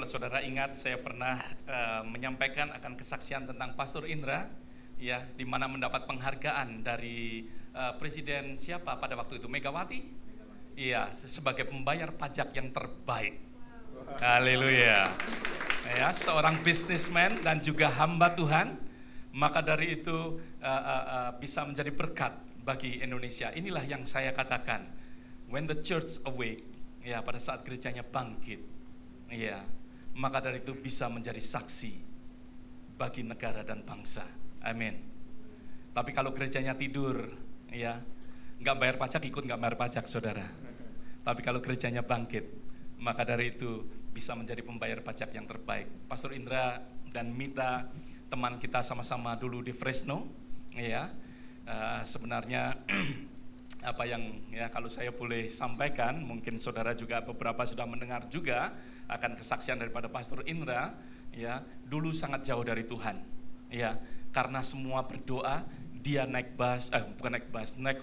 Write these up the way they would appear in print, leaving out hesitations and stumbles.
kalau saudara ingat, saya pernah menyampaikan akan kesaksian tentang Pastor Indra, ya, di mana mendapat penghargaan dari Presiden siapa pada waktu itu, Megawati? Iya, sebagai pembayar pajak yang terbaik. Haleluya. Ya, seorang businessman dan juga hamba Tuhan, maka dari itu bisa menjadi berkat bagi Indonesia. Inilah yang saya katakan, when the church awake, ya, pada saat gerejanya bangkit, ya, maka dari itu bisa menjadi saksi bagi negara dan bangsa. Amin. Tapi kalau gerejanya tidur, ya, nggak bayar pajak, ikut nggak bayar pajak, saudara. Tapi kalau gerejanya bangkit, maka dari itu bisa menjadi pembayar pajak yang terbaik. Pastor Indra dan Mita, teman kita sama-sama dulu di Fresno, ya, sebenarnya apa yang, ya, kalau saya boleh sampaikan, mungkin saudara juga beberapa sudah mendengar juga akan kesaksian daripada Pastor Indra, ya, dulu sangat jauh dari Tuhan, ya, karena semua berdoa, dia naik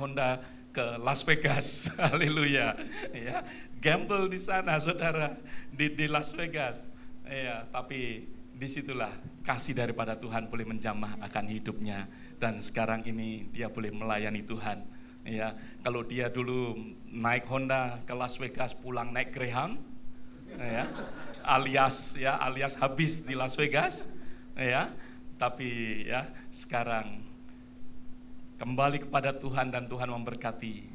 Honda ke Las Vegas. Haleluya, ya, gamble di sana, saudara, di Las Vegas, ya, tapi disitulah kasih daripada Tuhan boleh menjamah akan hidupnya, dan sekarang ini dia boleh melayani Tuhan. Ya, kalau dia dulu naik Honda ke Las Vegas, pulang naik Greyhound, ya, alias habis di Las Vegas, ya. Tapi ya, sekarang kembali kepada Tuhan dan Tuhan memberkati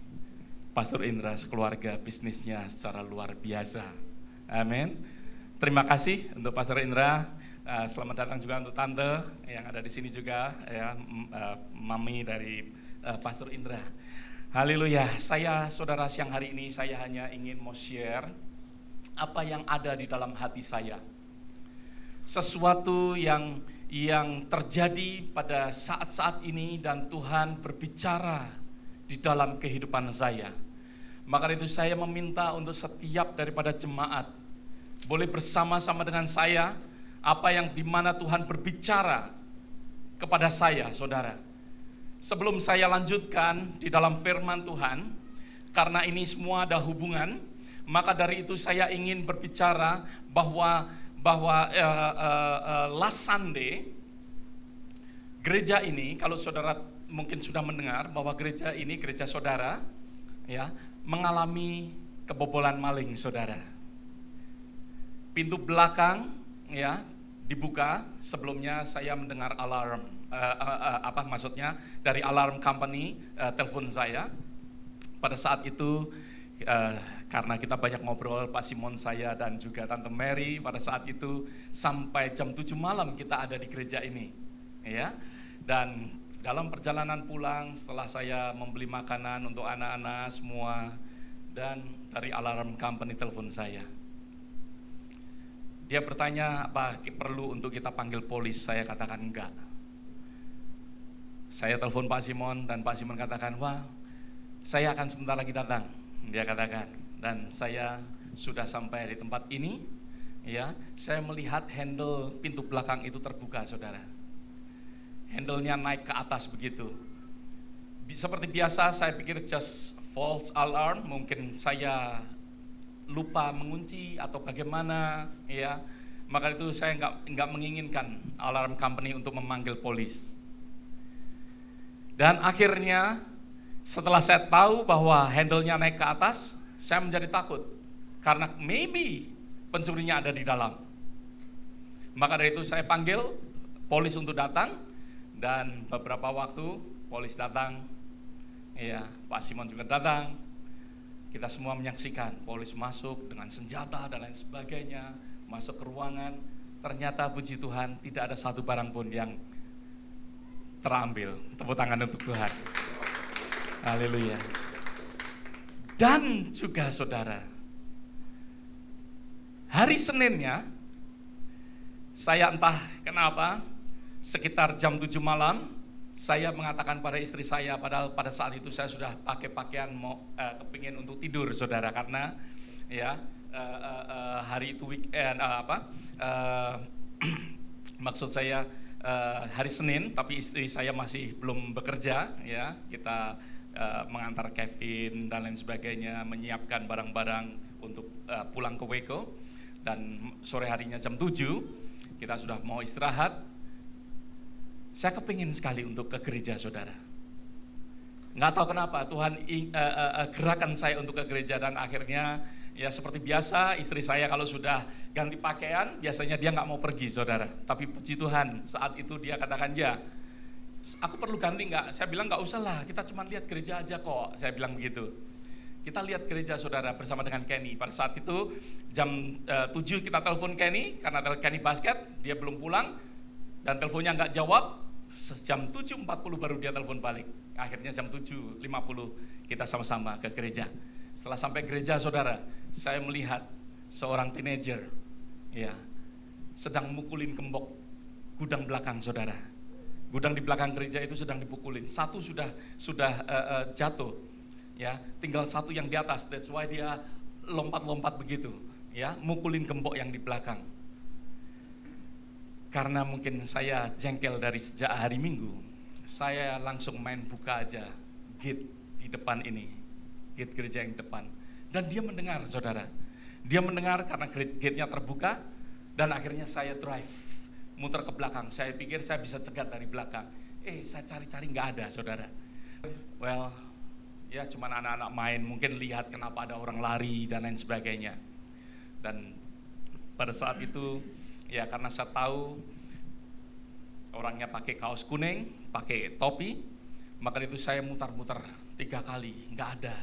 Pastor Indra sekeluarga, bisnisnya secara luar biasa. Amin. Terima kasih untuk Pastor Indra. Selamat datang juga untuk tante yang ada di sini juga, ya, mami dari Pastor Indra. Haleluya. Saya, saudara, siang hari ini saya hanya ingin mau share apa yang ada di dalam hati saya. Sesuatu yang terjadi pada saat-saat ini dan Tuhan berbicara di dalam kehidupan saya. Maka itu saya meminta untuk setiap daripada jemaat boleh bersama-sama dengan saya apa yang dimana Tuhan berbicara kepada saya, saudara. Sebelum saya lanjutkan di dalam firman Tuhan, karena ini semua ada hubungan, maka dari itu saya ingin berbicara bahwa last Sunday, gereja ini, kalau saudara mungkin sudah mendengar bahwa gereja ini, gereja saudara, ya, mengalami kebobolan maling, saudara. Pintu belakang, ya, dibuka. Sebelumnya saya mendengar alarm. Maksudnya dari alarm company telepon saya. Pada saat itu karena kita banyak ngobrol, Pak Simon, saya dan juga Tante Mary, pada saat itu sampai jam 7 malam kita ada di gereja ini, ya. Dan dalam perjalanan pulang, setelah saya membeli makanan untuk anak-anak semua, dan dari alarm company telepon saya. Dia bertanya, apa perlu untuk kita panggil polis? Saya katakan enggak. Saya telepon Pak Simon dan Pak Simon katakan, wah, saya akan sebentar lagi datang. Dia katakan, dan saya sudah sampai di tempat ini, ya. Saya melihat handle pintu belakang itu terbuka, saudara. Handle-nya naik ke atas begitu. Seperti biasa, saya pikir just false alarm, mungkin saya lupa mengunci atau bagaimana, ya. Maka itu saya nggak menginginkan alarm company untuk memanggil polis. Dan akhirnya setelah saya tahu bahwa handle-nya naik ke atas, saya menjadi takut karena maybe pencurinya ada di dalam. Maka dari itu saya panggil polis untuk datang, dan beberapa waktu polis datang, ya, Pak Simon juga datang. Kita semua menyaksikan polis masuk dengan senjata dan lain sebagainya, masuk ke ruangan. Ternyata puji Tuhan tidak ada satu barang pun yang terambil. Tepuk tangan untuk Tuhan. Haleluya. Dan juga saudara, hari Seninnya, saya entah kenapa, sekitar jam 7 malam, saya mengatakan pada istri saya, padahal pada saat itu saya sudah pakai pakaian kepingin untuk tidur, saudara, karena ya hari itu weekend, maksud saya hari Senin, tapi istri saya masih belum bekerja, ya. Kita mengantar Kevin dan lain sebagainya, menyiapkan barang-barang untuk pulang ke Waco. Dan sore harinya jam 7, kita sudah mau istirahat. Saya kepingin sekali untuk ke gereja, saudara. Nggak tahu kenapa Tuhan gerakan saya untuk ke gereja, dan akhirnya ya seperti biasa, istri saya kalau sudah ganti pakaian, biasanya dia nggak mau pergi, saudara. Tapi puji Tuhan, saat itu dia katakan, ya, aku perlu ganti nggak? Saya bilang nggak usah lah, kita cuma lihat gereja aja kok. Saya bilang begitu. Kita lihat gereja, saudara, bersama dengan Kenny. Pada saat itu jam 7 kita telepon Kenny, karena Kenny basket, dia belum pulang, dan teleponnya nggak jawab. Jam 7.40 baru dia telepon balik. Akhirnya jam 7.50 kita sama-sama ke gereja. Setelah sampai gereja, saudara, saya melihat seorang teenager, ya, sedang mukulin gembok gudang belakang, saudara. Gudang di belakang gereja itu sedang dipukulin. Satu sudah jatuh, ya, tinggal satu yang di atas. That's why dia lompat-lompat begitu, ya, mukulin gembok yang di belakang. Karena mungkin saya jengkel dari sejak hari Minggu, saya langsung main buka aja gate di depan ini, gate gereja yang depan. Dan dia mendengar, saudara. Dia mendengar karena gate-nya terbuka, dan akhirnya saya drive, muter ke belakang. Saya pikir saya bisa cegat dari belakang. Saya cari-cari nggak ada, saudara. Well, ya cuman anak-anak main, mungkin lihat kenapa ada orang lari dan lain sebagainya. Dan pada saat itu, ya karena saya tahu orangnya pakai kaos kuning, pakai topi, maka itu saya mutar-mutar 3 kali, nggak ada.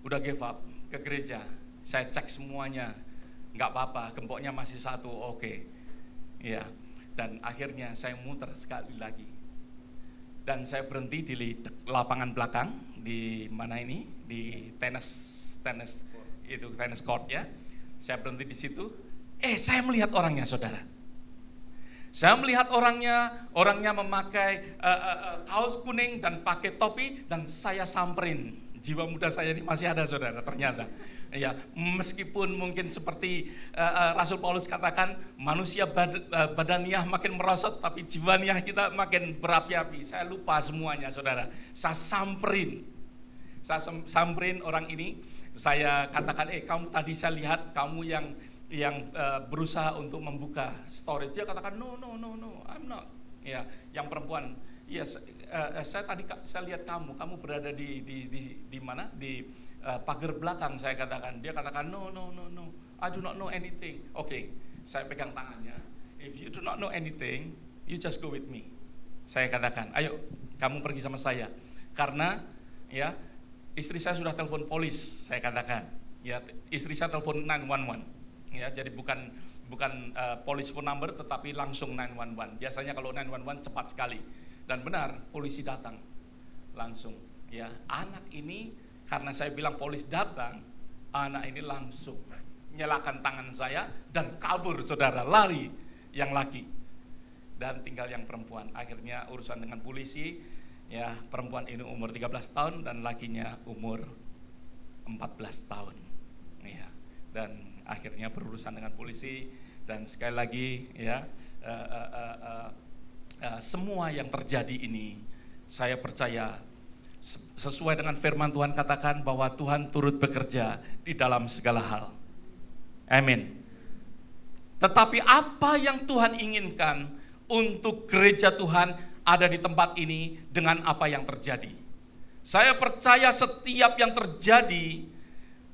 Udah give up, ke gereja, saya cek semuanya, nggak apa-apa, gemboknya masih satu, oke. Ya, dan akhirnya saya muter sekali lagi. Dan saya berhenti di lapangan belakang, di mana ini, di tenis court, ya. Saya berhenti di situ. Saya melihat orangnya, saudara. Saya melihat orangnya memakai kaos kuning dan pakai topi, dan saya samperin. Jiwa muda saya ini masih ada, saudara, ternyata. Ya, meskipun mungkin seperti Rasul Paulus katakan, manusia badaniah makin merosot, tapi jiwaniah kita makin berapi-api. Saya lupa semuanya, saudara. Saya samperin orang ini. Saya katakan, kamu tadi saya lihat kamu yang berusaha untuk membuka storage. Dia katakan, no, I'm not. Ya, yang perempuan, iya, saya tadi saya lihat kamu berada di mana? Di pagar belakang. Saya katakan, dia katakan, no, I do not know anything. Oke, saya pegang tangannya. If you do not know anything, you just go with me. Saya katakan, ayo, kamu pergi sama saya. Karena, ya, istri saya sudah telepon polis. Saya katakan, ya, istri saya telepon 911. Ya, jadi bukan police phone number, tetapi langsung 911. Biasanya kalau 911 cepat sekali. Dan benar, polisi datang langsung. Ya, anak ini, karena saya bilang polisi datang, anak ini langsung nyalakan tangan saya dan kabur, saudara, lari yang laki. Dan tinggal yang perempuan. Akhirnya urusan dengan polisi, ya, perempuan ini umur 13 tahun dan lakinya umur 14 tahun. Ya, dan akhirnya berurusan dengan polisi. Dan sekali lagi, ya, semua yang terjadi ini, saya percaya sesuai dengan firman Tuhan katakan bahwa Tuhan turut bekerja di dalam segala hal. Amin. Tetapi apa yang Tuhan inginkan untuk gereja Tuhan ada di tempat ini dengan apa yang terjadi. Saya percaya setiap yang terjadi,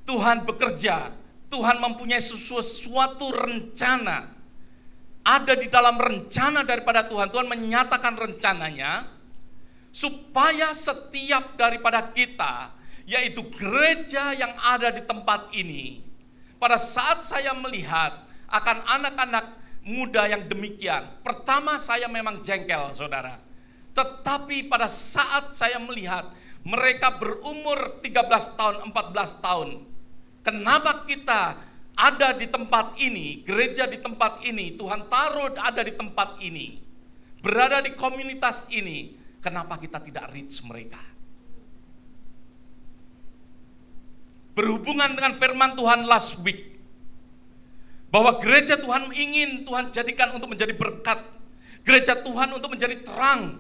Tuhan bekerja. Tuhan mempunyai sesuatu rencana. Ada di dalam rencana daripada Tuhan. Tuhan menyatakan rencananya supaya setiap daripada kita, yaitu gereja yang ada di tempat ini, pada saat saya melihat akan anak-anak muda yang demikian, pertama saya memang jengkel, saudara. Tetapi pada saat saya melihat mereka berumur 13 tahun, 14 tahun, kenapa kita ada di tempat ini, gereja di tempat ini, Tuhan taruh ada di tempat ini, berada di komunitas ini, kenapa kita tidak reach mereka? Berhubungan dengan firman Tuhan last week, bahwa gereja Tuhan ingin Tuhan jadikan untuk menjadi berkat, gereja Tuhan untuk menjadi terang.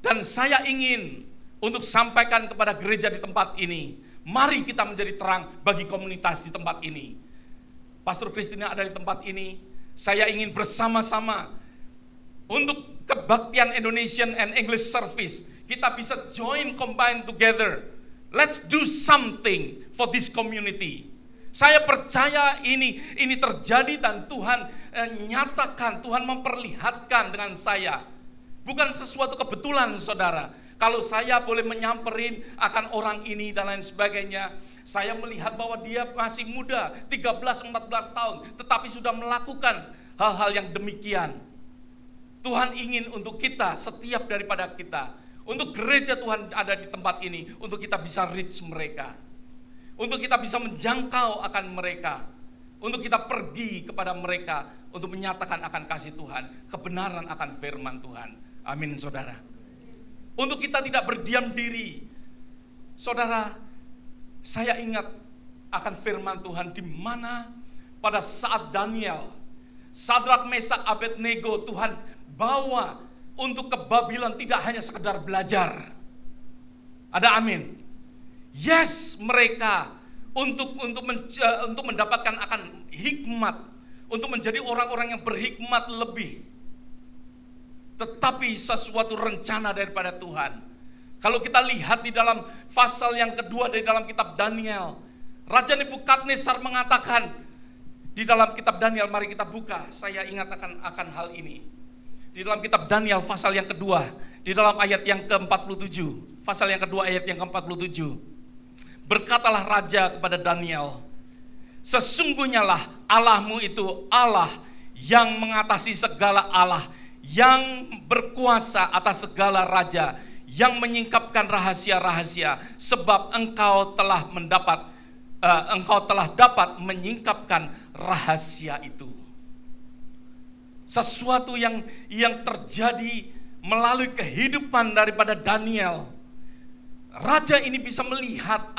Dan saya ingin untuk sampaikan kepada gereja di tempat ini, mari kita menjadi terang bagi komunitas di tempat ini. Pastor Christina ada di tempat ini. Saya ingin bersama-sama untuk kebaktian Indonesian and English Service. Kita bisa combine together. Let's do something for this community. Saya percaya ini terjadi dan Tuhan nyatakan, Tuhan memperlihatkan dengan saya. Bukan sesuatu kebetulan, saudara. Kalau saya boleh menyamperin akan orang ini dan lain sebagainya, saya melihat bahwa dia masih muda, 13-14 tahun, tetapi sudah melakukan hal-hal yang demikian. Tuhan ingin untuk kita, setiap daripada kita, untuk gereja Tuhan ada di tempat ini, untuk kita bisa reach mereka. Untuk kita bisa menjangkau akan mereka. Untuk kita pergi kepada mereka, untuk menyatakan akan kasih Tuhan, kebenaran akan firman Tuhan. Amin, saudara. Untuk kita tidak berdiam diri. Saudara, saya ingat akan firman Tuhan di mana pada saat Daniel, Sadrak, Mesak, Abednego Tuhan bawa untuk ke Babylon tidak hanya sekedar belajar. Ada amin. Yes, mereka untuk mendapatkan akan hikmat, untuk menjadi orang-orang yang berhikmat lebih. Tetapi sesuatu rencana daripada Tuhan. Kalau kita lihat di dalam pasal yang kedua dari dalam kitab Daniel, Raja Nebukadnezar mengatakan di dalam kitab Daniel, mari kita buka. Saya ingat akan hal ini. Di dalam kitab Daniel pasal yang kedua, di dalam ayat yang ke-47, pasal yang kedua ayat yang ke-47. Berkatalah raja kepada Daniel, sesungguhnya lah Allahmu itu Allah yang mengatasi segala Allah, yang berkuasa atas segala raja, yang menyingkapkan rahasia-rahasia, sebab engkau telah dapat menyingkapkan rahasia itu. Sesuatu yang terjadi melalui kehidupan daripada Daniel. Raja ini bisa melihat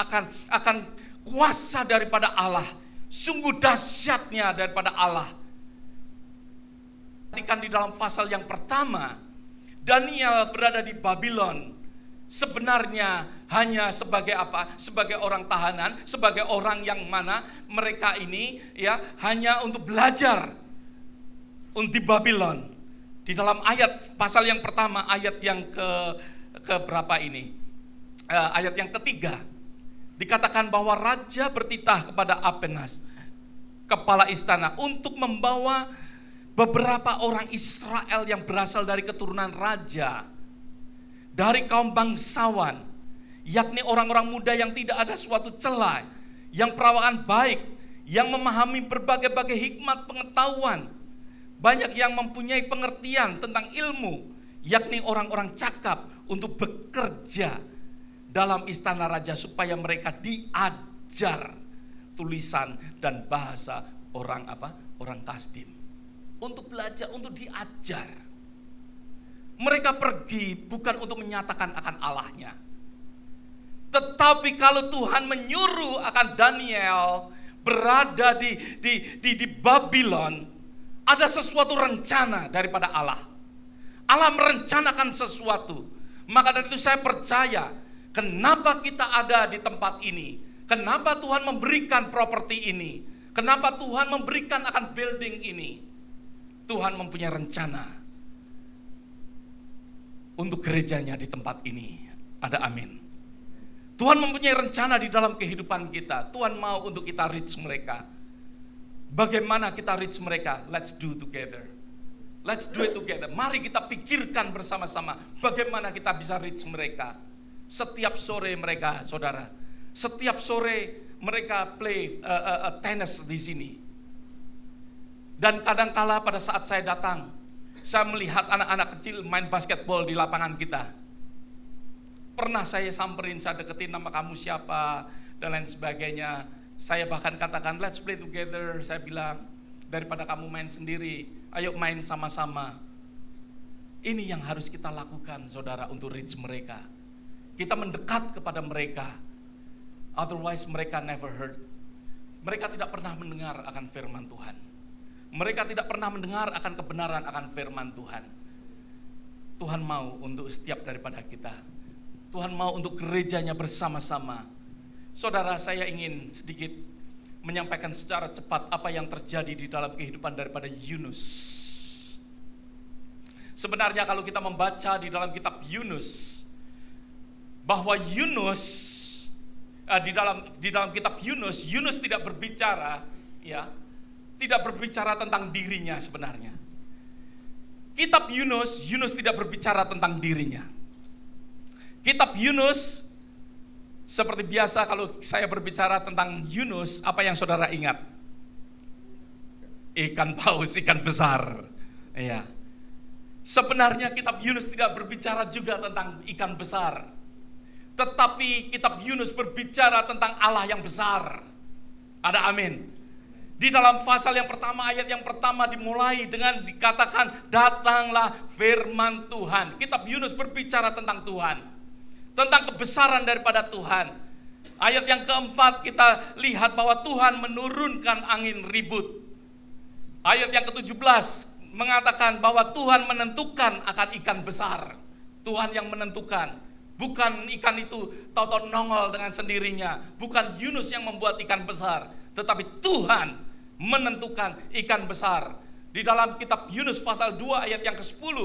akan kuasa daripada Allah, sungguh dahsyatnya daripada Allah. Di dalam pasal yang pertama, Daniel berada di Babylon. Sebenarnya hanya sebagai apa? Sebagai orang tahanan, sebagai orang yang mana mereka ini ya hanya untuk belajar di Babylon. Di dalam ayat pasal yang pertama, ayat yang ke berapa ini? Ayat yang ketiga, dikatakan bahwa raja bertitah kepada Apenas, kepala istana, untuk membawa beberapa orang Israel yang berasal dari keturunan raja, dari kaum bangsawan, yakni orang-orang muda yang tidak ada suatu celah, yang perawakan baik, yang memahami berbagai-bagai hikmat pengetahuan, banyak yang mempunyai pengertian tentang ilmu, yakni orang-orang cakap untuk bekerja dalam istana raja, supaya mereka diajar tulisan dan bahasa orang Kasdim. Untuk belajar, untuk diajar. Mereka pergi bukan untuk menyatakan akan Allahnya. Tetapi kalau Tuhan menyuruh akan Daniel berada di Babylon, ada sesuatu rencana daripada Allah. Allah merencanakan sesuatu. Maka dari itu saya percaya, kenapa kita ada di tempat ini? Kenapa Tuhan memberikan properti ini? Kenapa Tuhan memberikan akan building ini? Tuhan mempunyai rencana untuk gerejanya di tempat ini. Ada amin. Tuhan mempunyai rencana di dalam kehidupan kita. Tuhan mau untuk kita reach mereka. Bagaimana kita reach mereka? Let's do together. Let's do it together. Mari kita pikirkan bersama-sama bagaimana kita bisa reach mereka. Setiap sore mereka, saudara, setiap sore mereka play tenis di sini. Dan kadangkala pada saat saya datang, saya melihat anak-anak kecil main basketball di lapangan kita. Pernah saya samperin, saya deketin, nama kamu siapa, dan lain sebagainya. Saya bahkan katakan, let's play together. Saya bilang, daripada kamu main sendiri, ayo main sama-sama. Ini yang harus kita lakukan, saudara, untuk reach mereka. Kita mendekat kepada mereka. Otherwise mereka never heard. Mereka tidak pernah mendengar akan firman Tuhan. Mereka tidak pernah mendengar akan kebenaran akan firman Tuhan. Tuhan mau untuk setiap daripada kita. Tuhan mau untuk gerejanya bersama-sama. Saudara, saya ingin sedikit menyampaikan secara cepat apa yang terjadi di dalam kehidupan daripada Yunus. Sebenarnya kalau kita membaca di dalam kitab Yunus, bahwa Yunus di dalam kitab Yunus, Yunus tidak berbicara, ya, tidak berbicara tentang dirinya sebenarnya. Kitab Yunus, Yunus tidak berbicara tentang dirinya. Kitab Yunus, seperti biasa kalau saya berbicara tentang Yunus, apa yang saudara ingat? Ikan paus, ikan besar. Ya. Sebenarnya kitab Yunus tidak berbicara juga tentang ikan besar. Tetapi kitab Yunus berbicara tentang Allah yang besar. Ada amin. Di dalam pasal yang pertama, ayat yang pertama dimulai dengan dikatakan, datanglah firman Tuhan. Kitab Yunus berbicara tentang Tuhan, tentang kebesaran daripada Tuhan. Ayat yang keempat kita lihat bahwa Tuhan menurunkan angin ribut. Ayat yang ke-17 mengatakan bahwa Tuhan menentukan akan ikan besar. Tuhan yang menentukan. Bukan ikan itu tahu-tahu nongol dengan sendirinya. Bukan Yunus yang membuat ikan besar, tetapi Tuhan menentukan ikan besar. Di dalam kitab Yunus pasal 2 ayat yang ke-10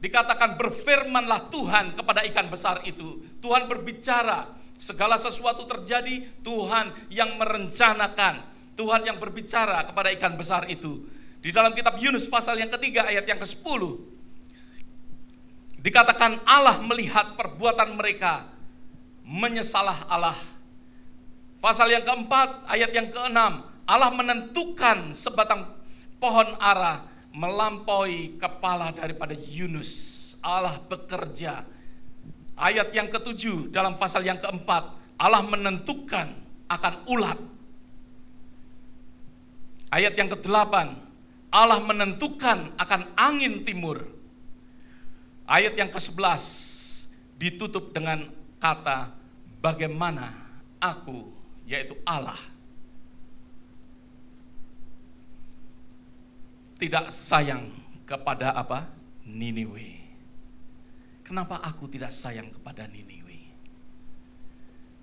dikatakan, berfirmanlah Tuhan kepada ikan besar itu. Tuhan berbicara, segala sesuatu terjadi, Tuhan yang merencanakan, Tuhan yang berbicara kepada ikan besar itu. Di dalam kitab Yunus pasal yang ketiga ayat yang ke-10 dikatakan, Allah melihat perbuatan mereka, menyesalah Allah. Pasal yang keempat ayat yang ke-6, Allah menentukan sebatang pohon ara melampaui kepala daripada Yunus. Allah bekerja. Ayat yang ke-7 dalam pasal yang keempat, Allah menentukan akan ulat. Ayat yang ke-8, Allah menentukan akan angin timur. Ayat yang ke-11 ditutup dengan kata, bagaimana aku, yaitu Allah, tidak sayang kepada apa? Niniwe. Kenapa aku tidak sayang kepada Niniwe?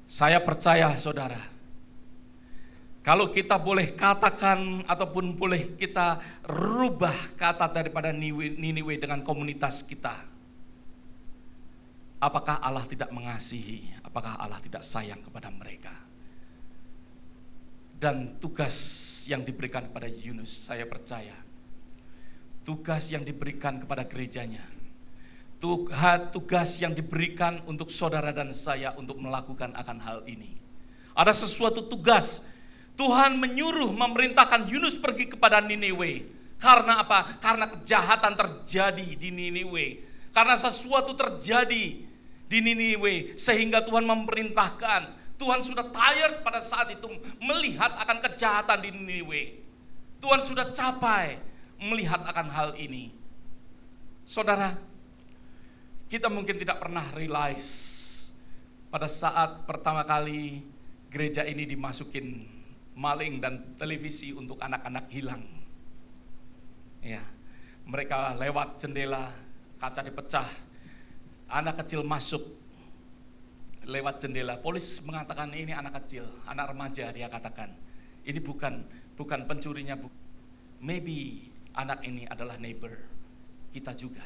Saya percaya saudara, kalau kita boleh katakan ataupun boleh kita rubah kata daripada Niniwe dengan komunitas kita, apakah Allah tidak mengasihi? Apakah Allah tidak sayang kepada mereka? Dan tugas yang diberikan kepada Yunus, saya percaya tugas yang diberikan kepada gerejanya, tugas yang diberikan untuk saudara dan saya untuk melakukan akan hal ini. Ada sesuatu tugas. Tuhan menyuruh, memerintahkan Yunus pergi kepada Niniwe. Karena apa? Karena kejahatan terjadi di Niniwe. Karena sesuatu terjadi di Niniwe, sehingga Tuhan memerintahkan. Tuhan sudah tired pada saat itu melihat akan kejahatan di Niniwe. Tuhan sudah capai melihat akan hal ini. Saudara, kita mungkin tidak pernah realize pada saat pertama kali gereja ini dimasukin maling dan televisi untuk anak-anak hilang. Ya, mereka lewat jendela, kaca dipecah, anak kecil masuk lewat jendela. Polis mengatakan ini anak kecil, anak remaja, dia katakan. Ini bukan pencurinya, maybe anak ini adalah neighbor kita juga.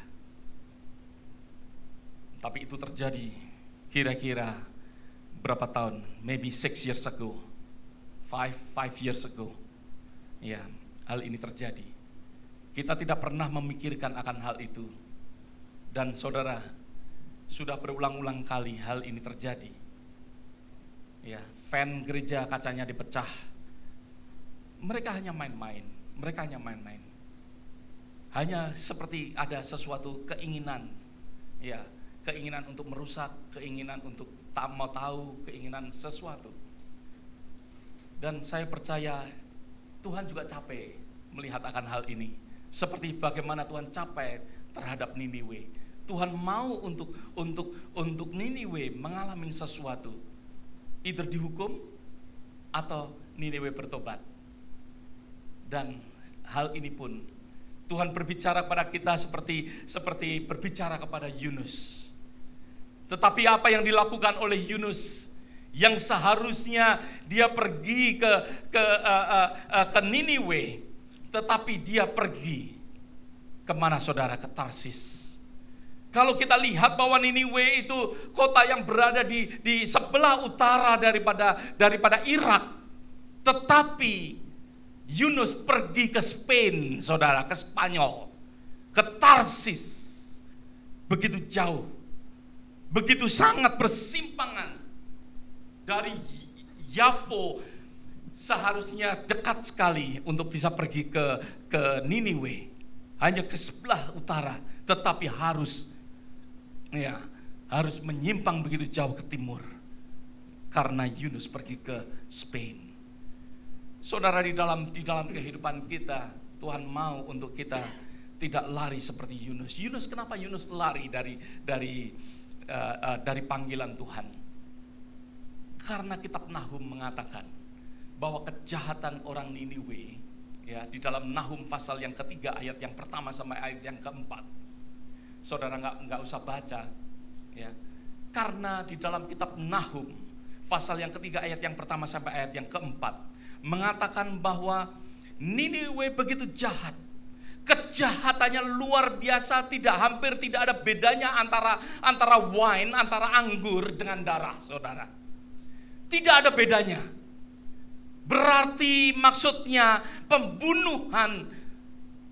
Tapi itu terjadi kira-kira berapa tahun? Maybe 6 years ago. 5 years ago. Ya, hal ini terjadi. Kita tidak pernah memikirkan akan hal itu. Dan saudara, sudah berulang-ulang kali hal ini terjadi. Ya, fan gereja kacanya dipecah. Mereka hanya main-main. Hanya seperti ada sesuatu keinginan, ya, keinginan untuk merusak, keinginan untuk tak mau tahu, keinginan sesuatu. Dan saya percaya Tuhan juga capek melihat akan hal ini. Seperti bagaimana Tuhan capek terhadap Niniwe. Tuhan mau untuk Niniwe mengalami sesuatu, either dihukum atau Niniwe bertobat. Dan hal ini pun Tuhan berbicara kepada kita seperti berbicara kepada Yunus. Tetapi apa yang dilakukan oleh Yunus, Yang seharusnya dia pergi ke Niniwe, tetapi dia pergi kemana saudara? Ke Tarsis. Kalau kita lihat bahwa Niniwe itu kota yang berada di sebelah utara daripada Irak, tetapi Yunus pergi ke Spain, saudara, ke Spanyol, ke Tarsis. Begitu jauh, begitu sangat bersimpangan dari Yafo. Seharusnya dekat sekali untuk bisa pergi ke Niniwe, hanya ke sebelah utara, tetapi harus menyimpang begitu jauh ke timur karena Yunus pergi ke Spain. Saudara, di dalam kehidupan kita, Tuhan mau untuk kita tidak lari seperti Yunus. Kenapa Yunus lari dari panggilan Tuhan? Karena kitab Nahum mengatakan bahwa kejahatan orang Niniwe, di dalam Nahum pasal yang ketiga ayat yang pertama sampai ayat yang keempat. Saudara nggak usah baca, karena di dalam kitab Nahum pasal yang ketiga ayat yang pertama sampai ayat yang keempat mengatakan bahwa Niniwe begitu jahat, kejahatannya luar biasa, hampir tidak ada bedanya antara wine, antara anggur dengan darah, saudara. Tidak ada bedanya. Berarti maksudnya pembunuhan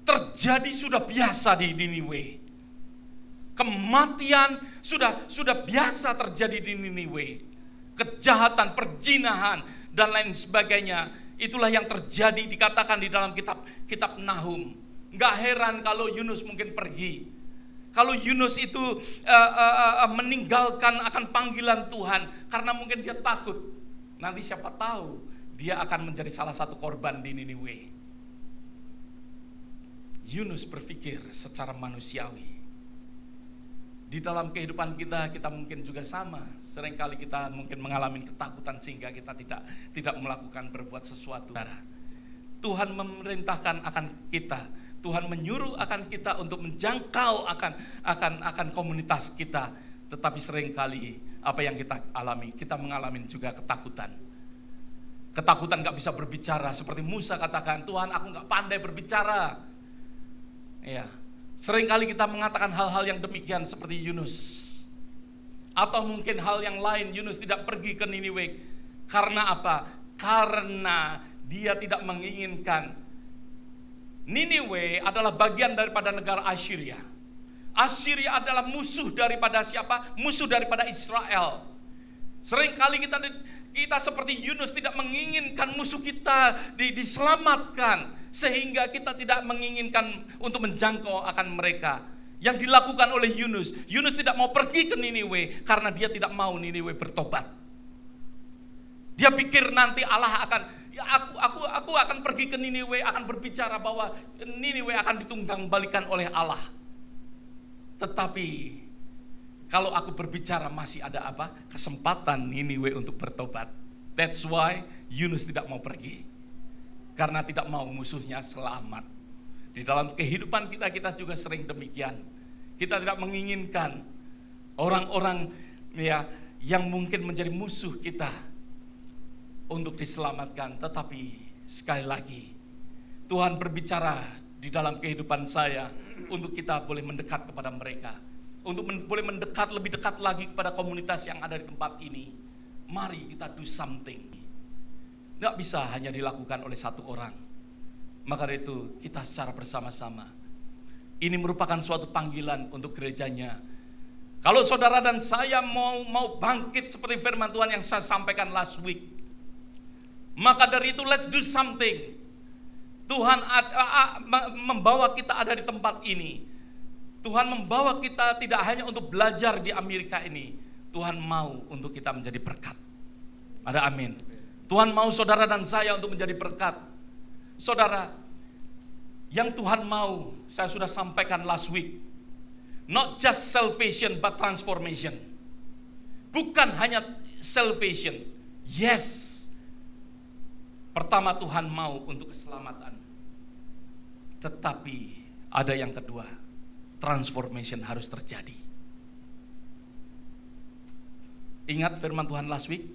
terjadi sudah biasa di Niniwe. Kematian sudah biasa terjadi di Niniwe. Kejahatan, perzinahan dan lain sebagainya, itulah yang terjadi dikatakan di dalam kitab Nahum. Enggak heran kalau Yunus mungkin pergi. Kalau Yunus itu meninggalkan akan panggilan Tuhan karena mungkin dia takut. Nanti siapa tahu dia akan menjadi salah satu korban di Niniwe. Yunus berpikir secara manusiawi. Di dalam kehidupan kita mungkin juga sama. Seringkali kita mungkin mengalami ketakutan sehingga kita tidak melakukan berbuat sesuatu. Tuhan memerintahkan akan kita, Tuhan menyuruh akan kita untuk menjangkau akan komunitas kita, tetapi seringkali apa yang kita alami, kita mengalami juga ketakutan. Ketakutan gak bisa berbicara, seperti Musa katakan, Tuhan aku gak pandai berbicara. Seringkali kita mengatakan hal-hal yang demikian seperti Yunus. Atau mungkin hal yang lain, Yunus tidak pergi ke Niniwe. Karena apa? Karena dia tidak menginginkan. Niniwe adalah bagian daripada negara Assyria. Assyria adalah musuh daripada siapa? Musuh daripada Israel. Seringkali kita seperti Yunus tidak menginginkan musuh kita diselamatkan, sehingga kita tidak menginginkan untuk menjangkau akan mereka. Yang dilakukan oleh Yunus tidak mau pergi ke Niniwe karena dia tidak mau Niniwe bertobat. Dia pikir nanti Allah akan, aku akan pergi ke Niniwe, akan berbicara bahwa Niniwe akan ditunggang balikan oleh Allah. Tetapi kalau aku berbicara masih ada apa? Kesempatan Niniwe untuk bertobat. That's why Yunus tidak mau pergi. Karena tidak mau musuhnya selamat. Di dalam kehidupan kita juga sering demikian. Kita tidak menginginkan orang-orang yang mungkin menjadi musuh kita untuk diselamatkan. Tetapi sekali lagi, Tuhan berbicara di dalam kehidupan saya untuk kita boleh mendekat kepada mereka. Untuk boleh mendekat, lebih dekat lagi kepada komunitas yang ada di tempat ini. Mari kita do something. Nggak bisa hanya dilakukan oleh satu orang. Maka dari itu kita secara bersama-sama. Ini merupakan suatu panggilan untuk gerejanya. Kalau saudara dan saya mau bangkit seperti firman Tuhan yang saya sampaikan last week, maka dari itu let's do something. Tuhan membawa kita ada di tempat ini. Tuhan membawa kita tidak hanya untuk belajar di Amerika ini. Tuhan mau untuk kita menjadi berkat. Ada amin. Tuhan mau saudara dan saya untuk menjadi berkat. Saudara, yang Tuhan mau, saya sudah sampaikan last week. Not just salvation but transformation. Bukan hanya salvation. Yes. Pertama Tuhan mau untuk keselamatan. Tetapi ada yang kedua. Transformation harus terjadi. Ingat firman Tuhan last week?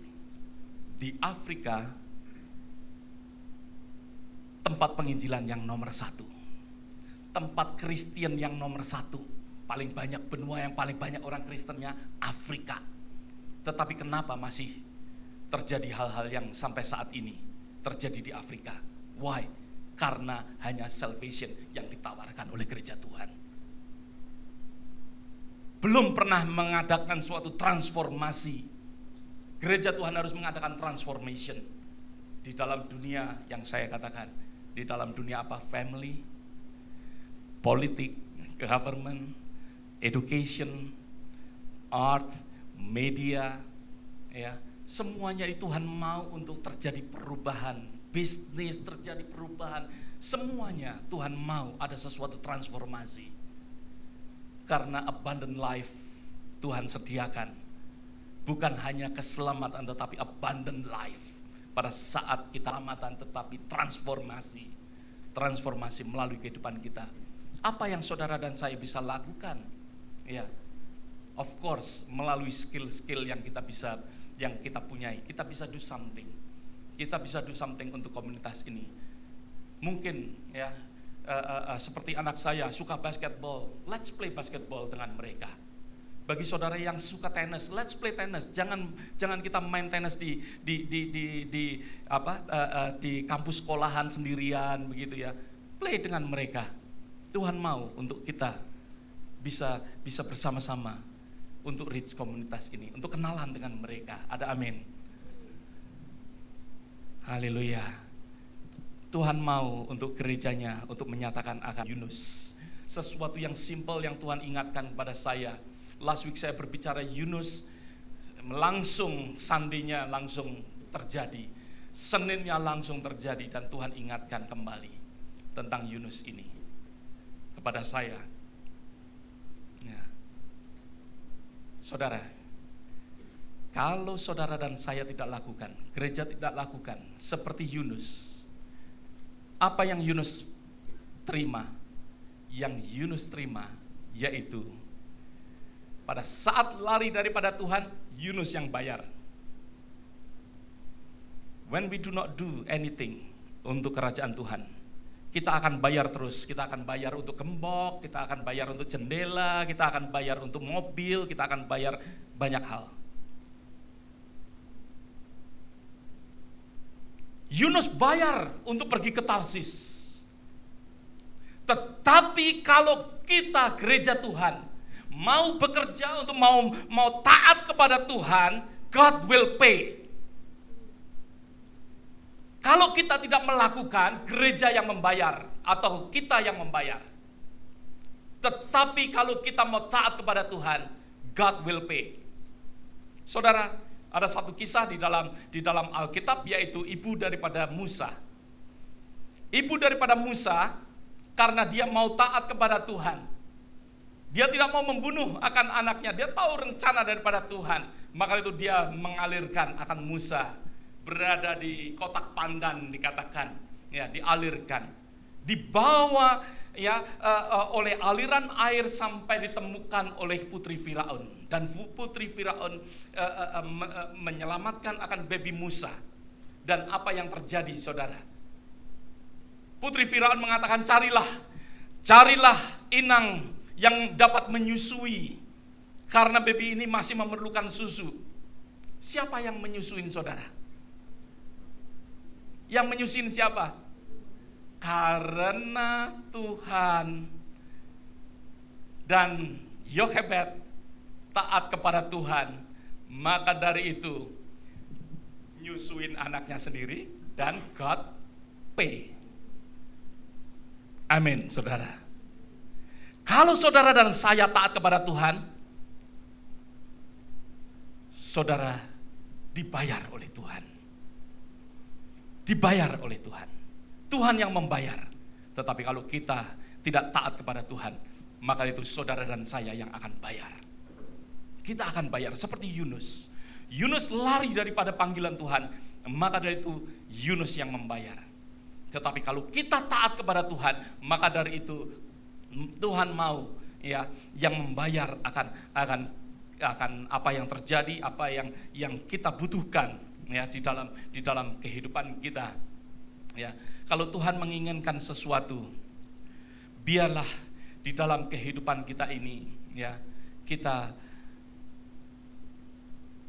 di Afrika tempat penginjilan yang nomor 1, tempat Kristen yang nomor 1, paling banyak benua yang paling banyak orang Kristennya Afrika. Tetapi kenapa masih terjadi hal-hal yang sampai saat ini terjadi di Afrika? Why? Karena hanya salvation yang ditawarkan oleh gereja Tuhan. Belum pernah mengadakan suatu transformasi. Gereja Tuhan harus mengadakan transformation di dalam dunia yang saya katakan, di dalam dunia apa? Family, politik, government, education, art, media, ya, semuanya itu Tuhan mau untuk terjadi perubahan, bisnis terjadi perubahan, semuanya Tuhan mau ada sesuatu transformasi. Karena abundant life Tuhan sediakan, bukan hanya keselamatan tetapi abundant life. Pada saat kita keselamatan tetapi transformasi melalui kehidupan kita. Apa yang saudara dan saya bisa lakukan? Ya, of course melalui skill-skill yang kita punyai, kita bisa do something. Kita bisa do something untuk komunitas ini. Mungkin ya, seperti anak saya suka basketball, let's play basketball dengan mereka. Bagi saudara yang suka tenis, let's play tenis. Jangan kita main tenis di kampus sekolahan sendirian begitu ya. Play dengan mereka. Tuhan mau untuk kita bisa bersama-sama untuk reach komunitas ini, untuk kenalan dengan mereka. Ada amin. Haleluya. Tuhan mau untuk gerejanya untuk menyatakan akan Yunus. Sesuatu yang simple yang Tuhan ingatkan kepada saya. Last week saya berbicara Yunus, langsung Sunday-nya langsung terjadi, Seninnya langsung terjadi, dan Tuhan ingatkan kembali tentang Yunus ini kepada saya. Ya. Saudara, kalau saudara dan saya tidak lakukan, gereja tidak lakukan seperti Yunus, apa yang Yunus terima? Yang Yunus terima yaitu pada saat lari daripada Tuhan, Yunus yang bayar. When we do not do anything untuk kerajaan Tuhan, kita akan bayar terus. Kita akan bayar untuk gembok, kita akan bayar untuk jendela, kita akan bayar untuk mobil, kita akan bayar banyak hal. Yunus bayar untuk pergi ke Tarsis. Tetapi kalau kita gereja Tuhan mau bekerja untuk mau taat kepada Tuhan, God will pay. Kalau kita tidak melakukan, gereja yang membayar atau kita yang membayar. Tetapi kalau kita mau taat kepada Tuhan, God will pay. Saudara, ada satu kisah di dalam Alkitab, yaitu ibu daripada Musa. Ibu daripada Musa, karena dia mau taat kepada Tuhan, dia tidak mau membunuh akan anaknya. Dia tahu rencana daripada Tuhan, maka itu dia mengalirkan akan Musa, berada di kotak pandan dikatakan, ya, dialirkan, dibawa ya oleh aliran air sampai ditemukan oleh putri Firaun, dan putri Firaun menyelamatkan akan baby Musa. Dan apa yang terjadi, saudara? Putri Firaun mengatakan, carilah inang yang dapat menyusui, karena baby ini masih memerlukan susu. Siapa yang menyusuin, saudara? Yang menyusuin siapa? Karena Tuhan dan Yochebed taat kepada Tuhan, maka dari itu nyusuin anaknya sendiri dan God pay. Amin, saudara. Kalau saudara dan saya taat kepada Tuhan, saudara dibayar oleh Tuhan. Dibayar oleh Tuhan. Tuhan yang membayar. Tetapi kalau kita tidak taat kepada Tuhan, maka itu saudara dan saya yang akan bayar. Kita akan bayar seperti Yunus. Yunus lari daripada panggilan Tuhan, maka dari itu Yunus yang membayar. Tetapi kalau kita taat kepada Tuhan, maka dari itu Tuhan mau ya yang membayar akan apa yang terjadi, apa yang kita butuhkan ya di dalam kehidupan kita. Ya, kalau Tuhan menginginkan sesuatu, biarlah di dalam kehidupan kita ini, ya, kita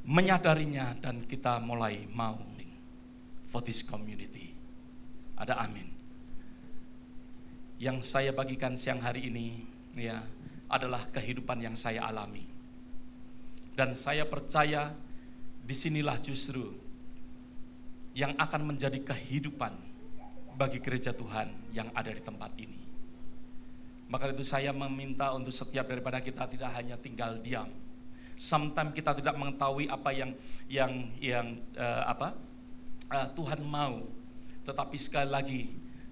menyadarinya dan kita mulai mau for this community. Ada amin. Yang saya bagikan siang hari ini, ya, adalah kehidupan yang saya alami. Dan saya percaya disinilah justru yang akan menjadi kehidupan bagi gereja Tuhan yang ada di tempat ini. Maka itu saya meminta untuk setiap daripada kita tidak hanya tinggal diam. Sometimes kita tidak mengetahui apa yang Tuhan mau. Tetapi sekali lagi,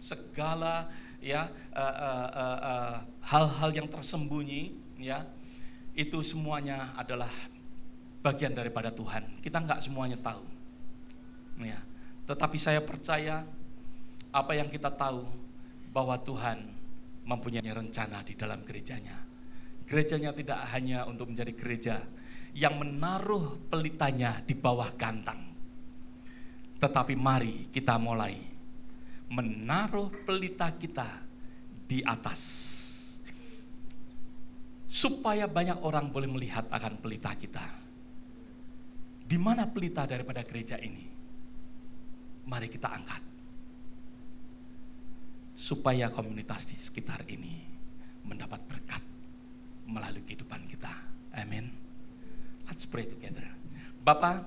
segala hal-hal yang tersembunyi, ya, itu semuanya adalah bagian daripada Tuhan. Kita nggak semuanya tahu, ya. Tetapi saya percaya apa yang kita tahu, bahwa Tuhan mempunyai rencana di dalam gerejanya. Gerejanya tidak hanya untuk menjadi gereja yang menaruh pelitanya di bawah gantang, tetapi mari kita mulai menaruh pelita kita di atas, supaya banyak orang boleh melihat akan pelita kita. Di mana pelita daripada gereja ini? Mari kita angkat, supaya komunitas di sekitar ini mendapat berkat melalui kehidupan kita. Amin. Let's pray together. Bapa,